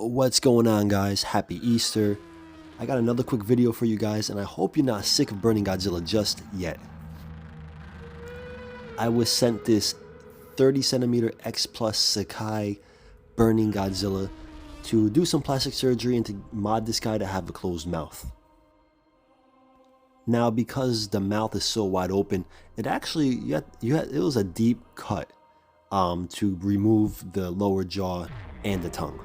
What's going on, guys? Happy Easter. I got another quick video for you guys, and I hope you're not sick of burning Godzilla just yet. I was sent this 30cm X Plus Sakai burning Godzilla to do some plastic surgery and to mod this guy to have a closed mouth. Now, because the mouth is so wide open, it actually it was a deep cut to remove the lower jaw and the tongue.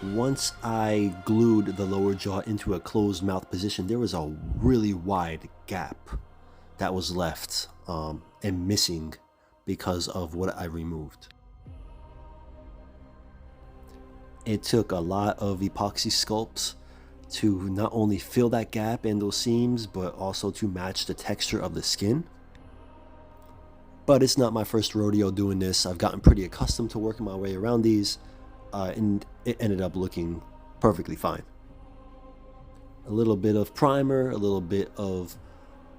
Once I glued the lower jaw into a closed mouth position, there was a really wide gap that was left and missing because of what I removed. It took a lot of epoxy sculpts to not only fill that gap and those seams, but also to match the texture of the skin. But it's not my first rodeo doing this. I've gotten pretty accustomed to working my way around these. And it ended up looking perfectly fine. A little bit of primer, a little bit of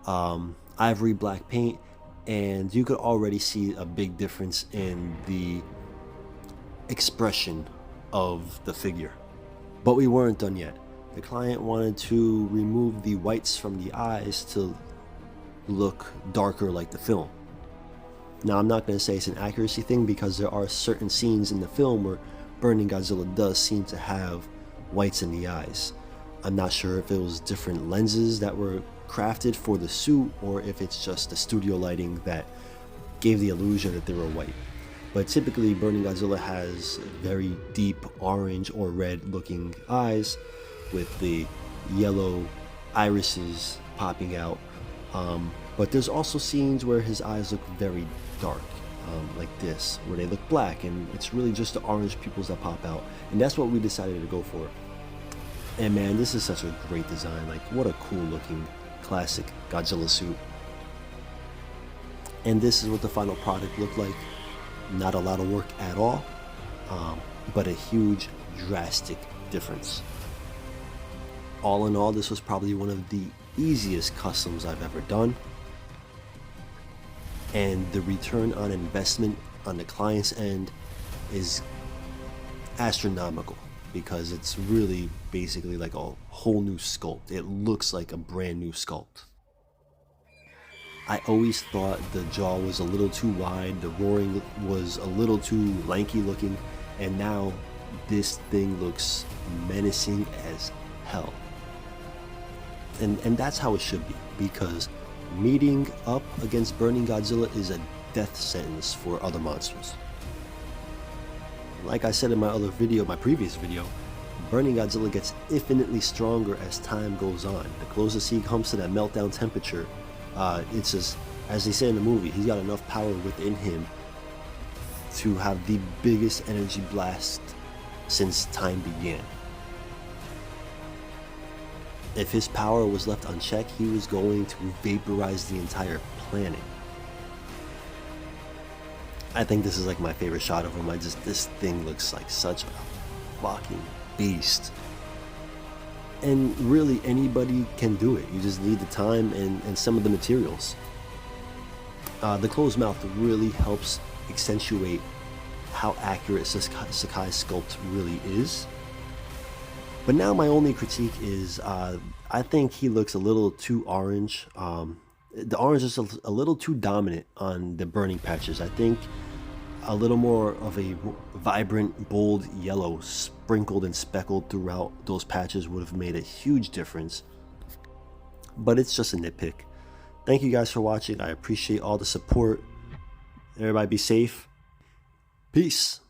ivory black paint, and you could already see a big difference in the expression of the figure. But we weren't done yet. The client wanted to remove the whites from the eyes to look darker like the film. Now, I'm not going to say it's an accuracy thing, because there are certain scenes in the film where burning Godzilla does seem to have whites in the eyes. I'm not sure if it was different lenses that were crafted for the suit, or if it's just the studio lighting that gave the illusion that they were white. But typically, burning Godzilla has very deep orange or red looking eyes with the yellow irises popping out. But there's also scenes where his eyes look very dark. Like this, where they look black, and it's really just the orange pupils that pop out, and that's what we decided to go for. And man, this is such a great design. Like, what a cool looking classic Godzilla suit. And this is what the final product looked like. Not a lot of work at all, but a huge drastic difference. All in all, this was probably one of the easiest customs I've ever done. And the return on investment on the client's end is astronomical, because it's really basically like a whole new sculpt. It looks like a brand new sculpt. I always thought the jaw was a little too wide, the roaring was a little too lanky looking, and now this thing looks menacing as hell. And that's how it should be, because meeting up against burning Godzilla is a death sentence for other monsters. Like I said in my other video, my previous video, burning Godzilla gets infinitely stronger as time goes on. The closer he comes to that meltdown temperature, it's just, as they say in the movie, he's got enough power within him to have the biggest energy blast since time began. If his power was left unchecked, he was going to vaporize the entire planet. I think this is like my favorite shot of him. This thing looks like such a fucking beast. And really, anybody can do it. You just need the time and some of the materials. The closed mouth really helps accentuate how accurate Sakai's sculpt really is. But now my only critique is I think he looks a little too orange. The orange is a little too dominant on the burning patches. I think a little more of a vibrant, bold yellow sprinkled and speckled throughout those patches would have made a huge difference. But it's just a nitpick. Thank you guys for watching. I appreciate all the support. Everybody be safe. Peace.